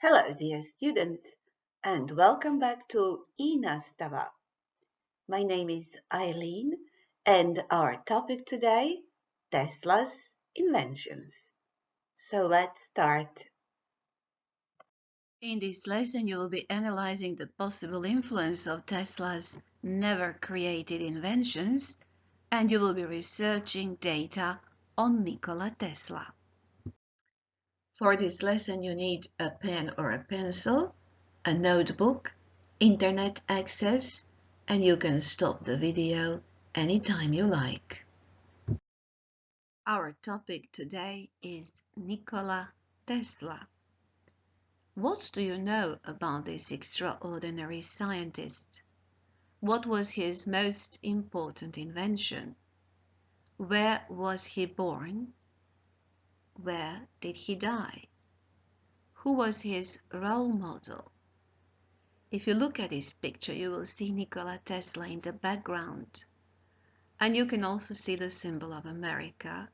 Hello, dear students, and welcome back to i-nastava. My name is Ajlin, and our topic today, Tesla's inventions. So let's start. In this lesson, you will be analyzing the possible influence of Tesla's never-created inventions, and you will be researching data on Nikola Tesla. For this lesson, you need a pen or a pencil, a notebook, internet access, and you can stop the video anytime you like. Our topic today is Nikola Tesla. What do you know about this extraordinary scientist? What was his most important invention? Where was he born? Where did he die? Who was his role model? If you look at this picture, you will see Nikola Tesla in the background. And you can also see the symbol of America.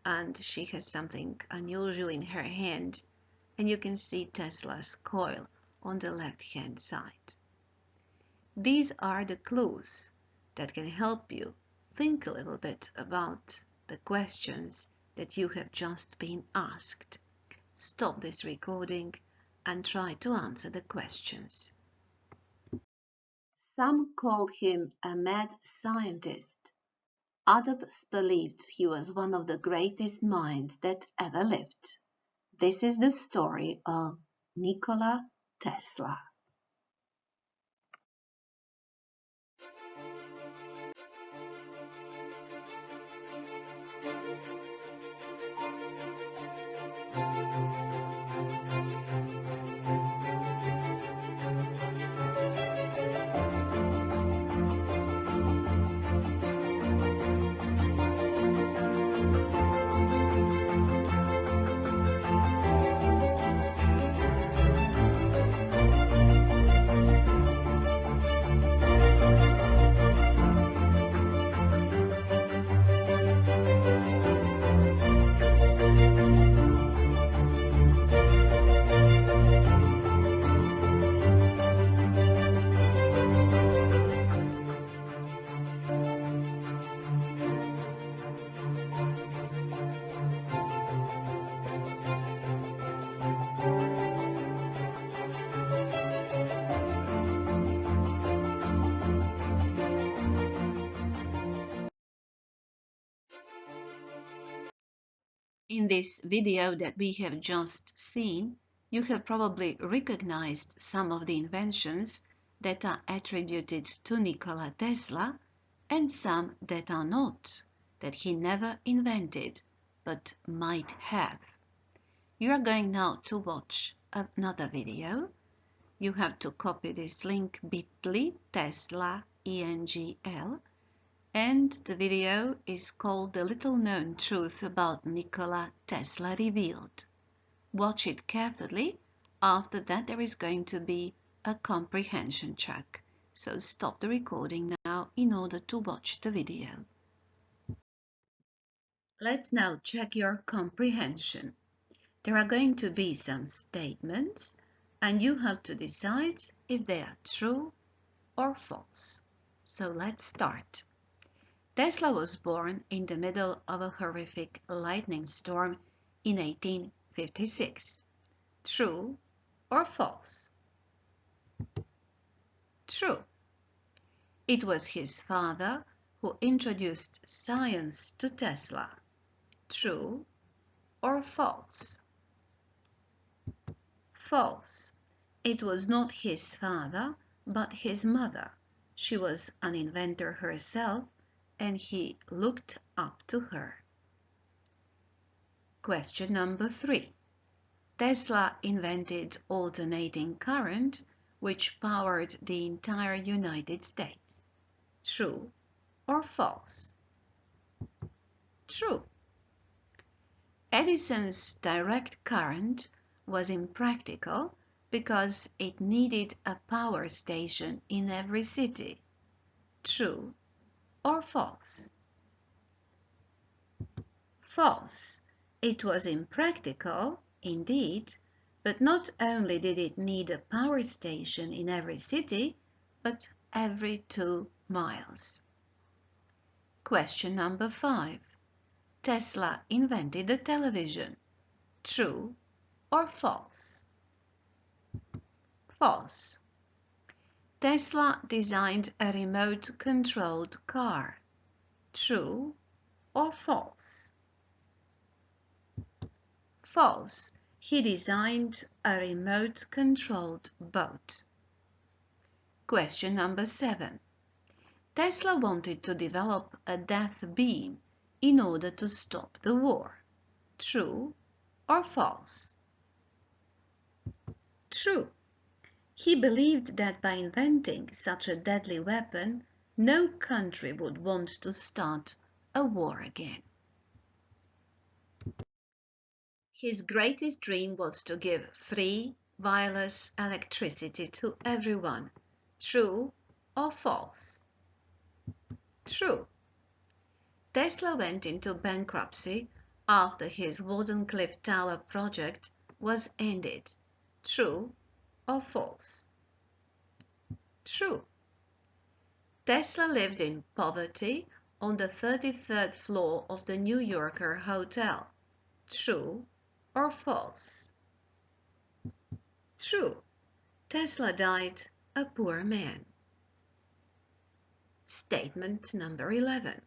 And she has something unusual in her hand. And you can see Tesla's coil on the left-hand side. These are the clues that can help you think a little bit about the questions that you have just been asked. Stop this recording and try to answer the questions. Some called him a mad scientist. Others believed he was one of the greatest minds that ever lived. This is the story of Nikola Tesla. In this video that we have just seen, you have probably recognized some of the inventions that are attributed to Nikola Tesla and some that are not, that he never invented but might have. You are going now to watch another video. You have to copy this link bit.ly Tesla ENGL, and the video is called The Little Known Truth About Nikola Tesla Revealed. Watch it carefully. After that there is going to be a comprehension check. So stop the recording now in order to watch the video. Let's now check your comprehension. There are going to be some statements and you have to decide if they are true or false. So let's start. Tesla was born in the middle of a horrific lightning storm in 1856. True or false? True. It was his father who introduced science to Tesla. True or false? False. It was not his father, but his mother. She was an inventor herself, and he looked up to her. Question number 3. Tesla invented alternating current, which powered the entire United States. True or false? True. Edison's direct current was impractical because it needed a power station in every city. True or false? False. It was impractical, indeed, But not only did it need a power station in every city, but every 2 miles. Question number 5. Tesla invented the television. True or false? False. Tesla designed a remote-controlled car. True or false? False. He designed a remote-controlled boat. Question number 7. Tesla wanted to develop a death beam in order to stop the war. True or false? True. He believed that by inventing such a deadly weapon, no country would want to start a war again. His greatest dream was to give free, wireless electricity to everyone. True or false? True. Tesla went into bankruptcy after his Wardenclyffe Tower project was ended. True or false? True. Tesla lived in poverty on the 33rd floor of the New Yorker Hotel. True or false? True. Tesla died a poor man. Statement number 11.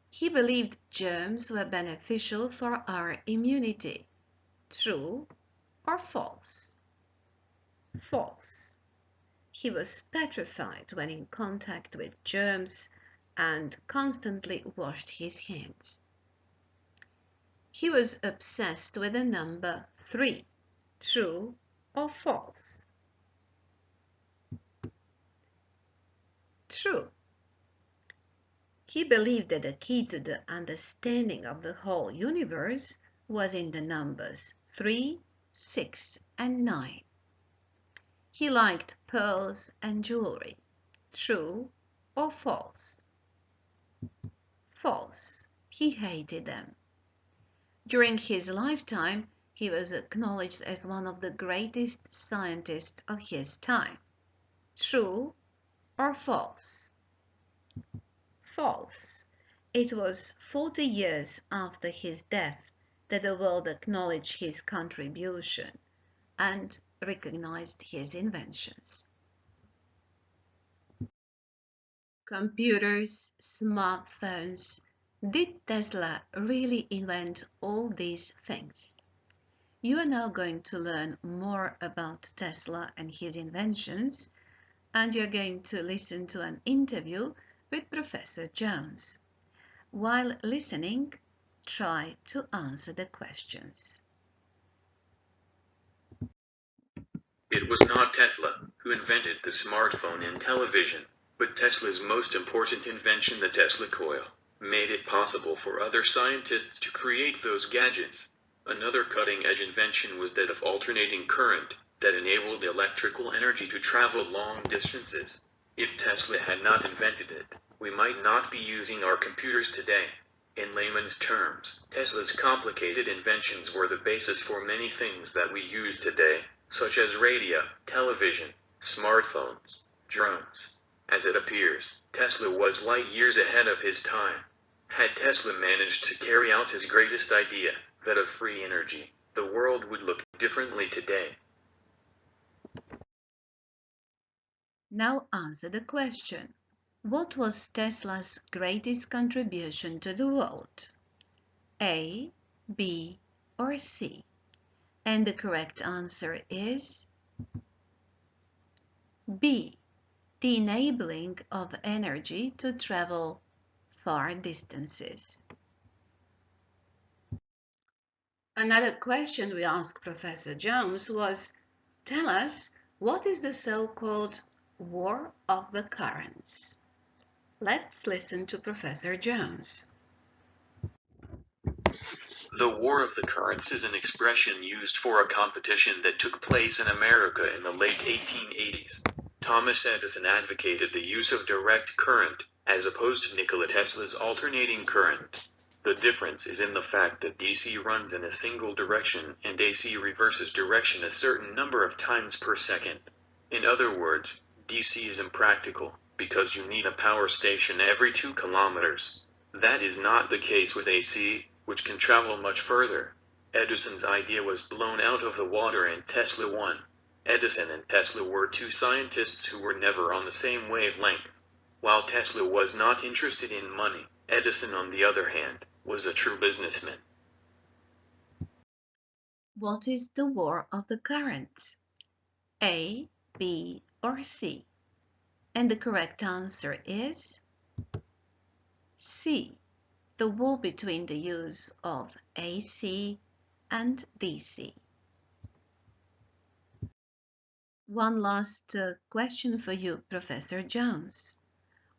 He believed germs were beneficial for our immunity. True or false? False. He was petrified when in contact with germs and constantly washed his hands. He was obsessed with the number 3. True or false? True. He believed that the key to the understanding of the whole universe was in the numbers 3, 6, and 9. He liked pearls and jewelry. True or false? False. He hated them. During his lifetime, he was acknowledged as one of the greatest scientists of his time. True or false? False. It was 40 years after his death that the world acknowledged his contribution and recognized his inventions. Computers, smartphones. Did Tesla really invent all these things? You are now going to learn more about Tesla and his inventions, and you're going to listen to an interview with Professor Jones. While listening, try to answer the questions. It was not Tesla who invented the smartphone and television, but Tesla's most important invention, the Tesla coil, made it possible for other scientists to create those gadgets. Another cutting-edge invention was that of alternating current that enabled electrical energy to travel long distances. If Tesla had not invented it, we might not be using our computers today. In layman's terms, Tesla's complicated inventions were the basis for many things that we use today, such as radio, television, smartphones, drones. As it appears, Tesla was light years ahead of his time. Had Tesla managed to carry out his greatest idea, that of free energy, the world would look differently today. Now answer the question. What was Tesla's greatest contribution to the world? A, B, or C? And the correct answer is B, the enabling of energy to travel far distances. Another question we asked Professor Jones was, tell us, what is the so-called War of the Currents? Let's listen to Professor Jones. The War of the Currents is an expression used for a competition that took place in America in the late 1880s. Thomas Edison advocated the use of direct current, as opposed to Nikola Tesla's alternating current. The difference is in the fact that DC runs in a single direction and AC reverses direction a certain number of times per second. In other words, DC is impractical, because you need a power station every 2 kilometers. That is not the case with AC, which can travel much further. Edison's idea was blown out of the water and Tesla won. Edison and Tesla were 2 scientists who were never on the same wavelength. While Tesla was not interested in money, Edison, on the other hand, was a true businessman. What is the war of the currents? A, B, or C? And the correct answer is C, the war between the use of AC and DC. One last question for you, Professor Jones.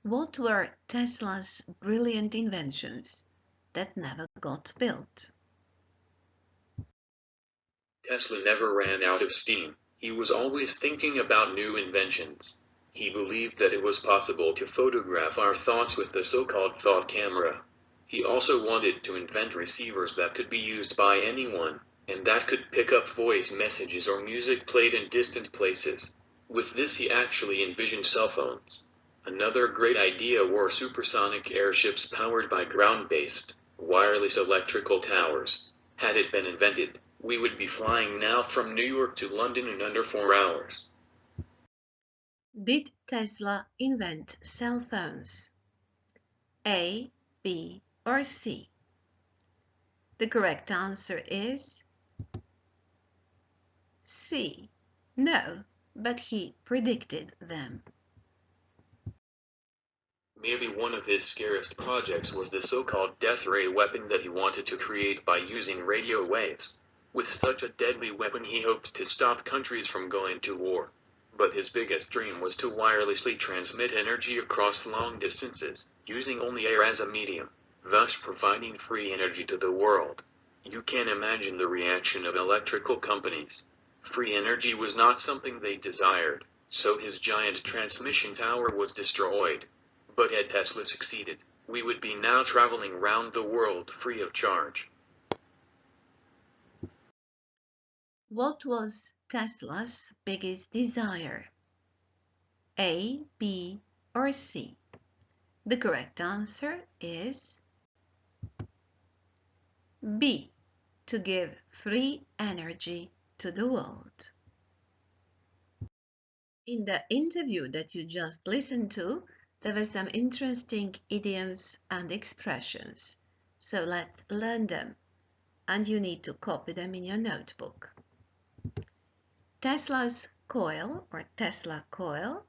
What were Tesla's brilliant inventions that never got built? Tesla never ran out of steam. He was always thinking about new inventions. He believed that it was possible to photograph our thoughts with the so-called thought camera. He also wanted to invent receivers that could be used by anyone, and that could pick up voice messages or music played in distant places. With this, he actually envisioned cell phones. Another great idea were supersonic airships powered by ground-based, wireless electrical towers. Had it been invented, we would be flying now from New York to London in under 4 hours. Did Tesla invent cell phones? A, B, or C? The correct answer is C. No, but he predicted them. Maybe one of his scariest projects was the so-called death ray weapon that he wanted to create by using radio waves. With such a deadly weapon, he hoped to stop countries from going to war. But his biggest dream was to wirelessly transmit energy across long distances, using only air as a medium, thus providing free energy to the world. You can imagine the reaction of electrical companies. Free energy was not something they desired, so his giant transmission tower was destroyed. But had Tesla succeeded, we would be now traveling round the world free of charge. What was Tesla's biggest desire? A, B, or C? The correct answer is B, to give free energy to the world. In the interview that you just listened to, there were some interesting idioms and expressions, so let's learn them, and you need to copy them in your notebook. Tesla's coil, or Tesla coil,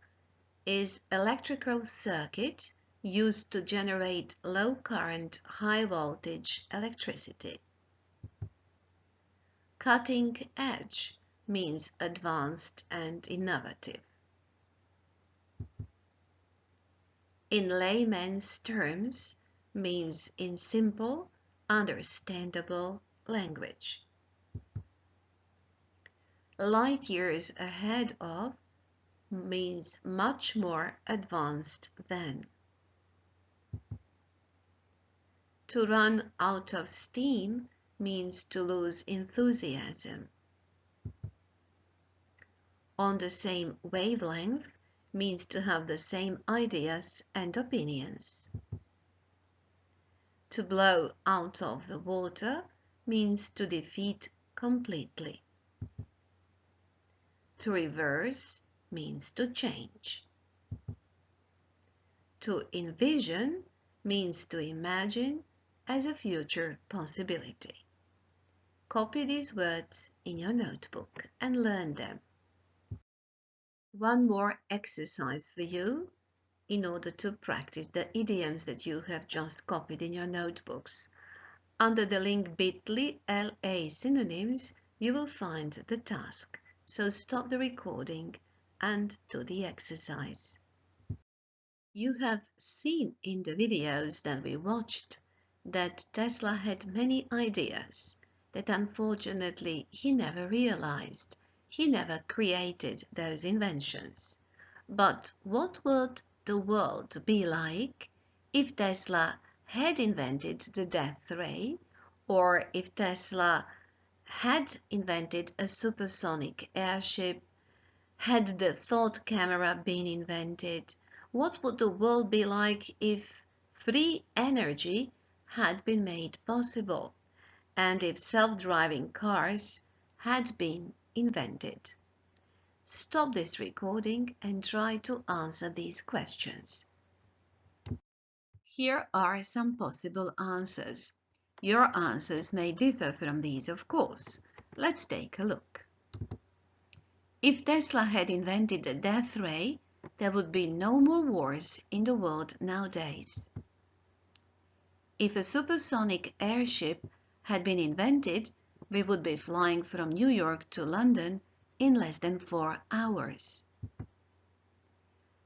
is electrical circuit used to generate low current, high voltage electricity. Cutting edge means advanced and innovative. In layman's terms, means in simple, understandable language. Light years ahead of means much more advanced than. To run out of steam means to lose enthusiasm. On the same wavelength means to have the same ideas and opinions. To blow out of the water means to defeat completely. To reverse means to change. To envision means to imagine as a future possibility. Copy these words in your notebook and learn them. One more exercise for you in order to practice the idioms that you have just copied in your notebooks. Under the link bit.ly/LA synonyms, you will find the task. So stop the recording and do the exercise. You have seen in the videos that we watched that Tesla had many ideas that unfortunately he never realized. He never created those inventions. But what would the world be like if Tesla had invented the death ray, or if Tesla had invented a supersonic airship, had the thought camera been invented, what would the world be like if free energy had been made possible, and if self-driving cars had been invented? Stop this recording and try to answer these questions. Here are some possible answers. Your answers may differ from these, of course. Let's take a look. If Tesla had invented the death ray, there would be no more wars in the world nowadays. If a supersonic airship had been invented, we would be flying from New York to London in less than 4 hours.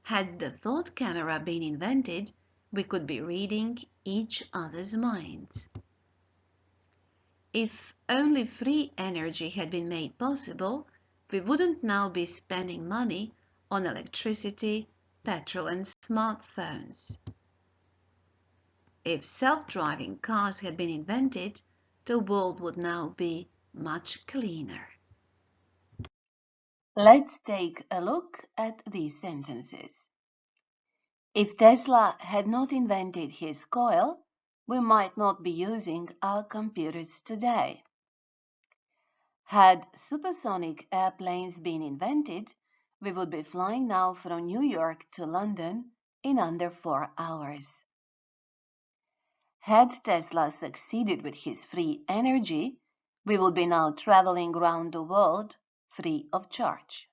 Had the thought camera been invented, we could be reading each other's minds. If only free energy had been made possible, we wouldn't now be spending money on electricity, petrol and smartphones. If self-driving cars had been invented, the world would now be much cleaner. Let's take a look at these sentences. If Tesla had not invented his coil, we might not be using our computers today. Had supersonic airplanes been invented, we would be flying now from New York to London in under 4 hours. Had Tesla succeeded with his free energy, we would be now traveling around the world free of charge.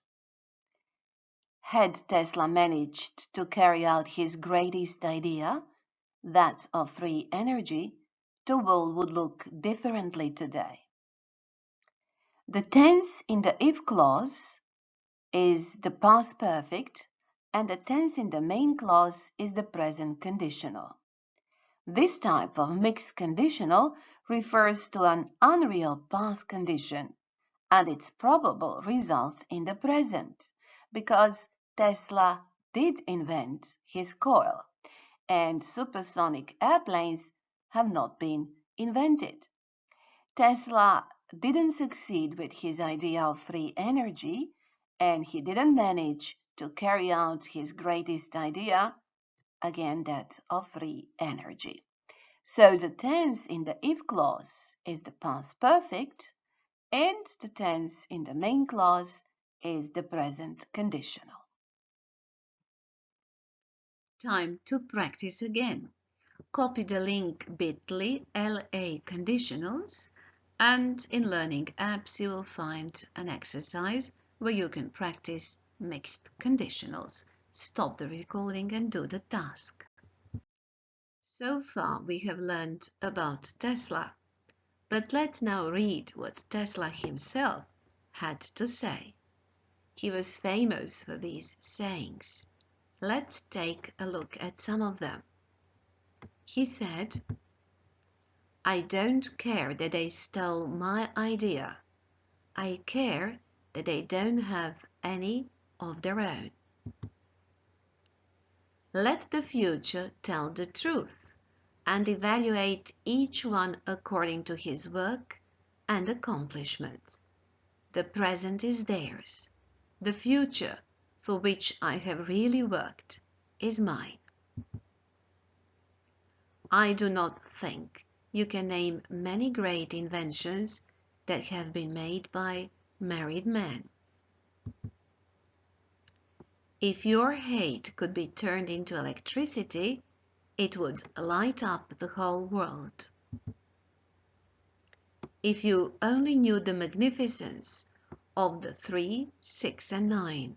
Had Tesla managed to carry out his greatest idea, that of free energy, the world would look differently today. The tense in the if clause is the past perfect, and the tense in the main clause is the present conditional. This type of mixed conditional refers to an unreal past condition, and its probable results in the present, because Tesla did invent his coil, and supersonic airplanes have not been invented. Tesla didn't succeed with his idea of free energy, and he didn't manage to carry out his greatest idea, again that of free energy. So the tense in the if clause is the past perfect, and the tense in the main clause is the present conditional. Time to practice again. Copy the link bit.ly LA conditionals, and in Learning Apps you will find an exercise where you can practice mixed conditionals. Stop the recording and do the task. So far we have learned about Tesla, but let's now read what Tesla himself had to say. He was famous for these sayings. Let's take a look at some of them. He said, "I don't care that they stole my idea. I care that they don't have any of their own." Let the future tell the truth and evaluate each one according to his work and accomplishments. The present is theirs. The future, for which I have really worked, is mine. I do not think you can name many great inventions that have been made by married men. If your hate could be turned into electricity, it would light up the whole world. If you only knew the magnificence of the 3, 6, and 9,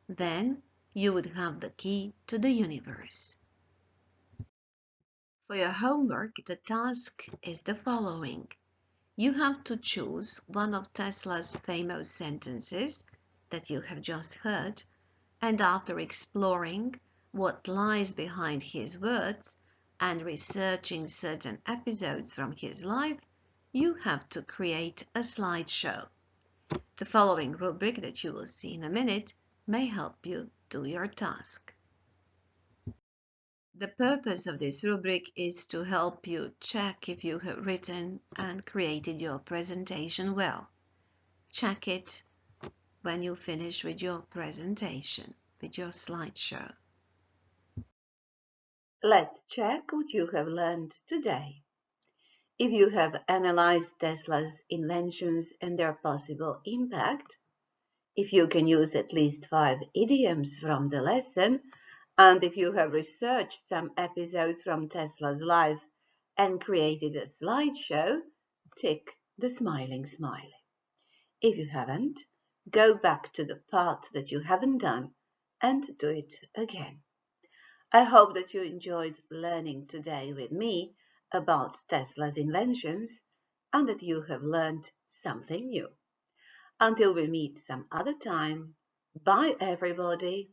then you would have the key to the universe. For your homework, the task is the following. You have to choose one of Tesla's famous sentences that you have just heard, and after exploring what lies behind his words and researching certain episodes from his life, you have to create a slideshow. The following rubric that you will see in a minute may help you do your task. The purpose of this rubric is to help you check if you have written and created your presentation well. Check it when you finish with your presentation, with your slideshow. Let's check what you have learned today. If you have analyzed Tesla's inventions and their possible impact, if you can use at least 5 idioms from the lesson, and if you have researched some episodes from Tesla's life and created a slideshow, tick the smiling smiley. If you haven't, go back to the part that you haven't done and do it again. I hope that you enjoyed learning today with me about Tesla's inventions and that you have learned something new. Until we meet some other time, bye everybody.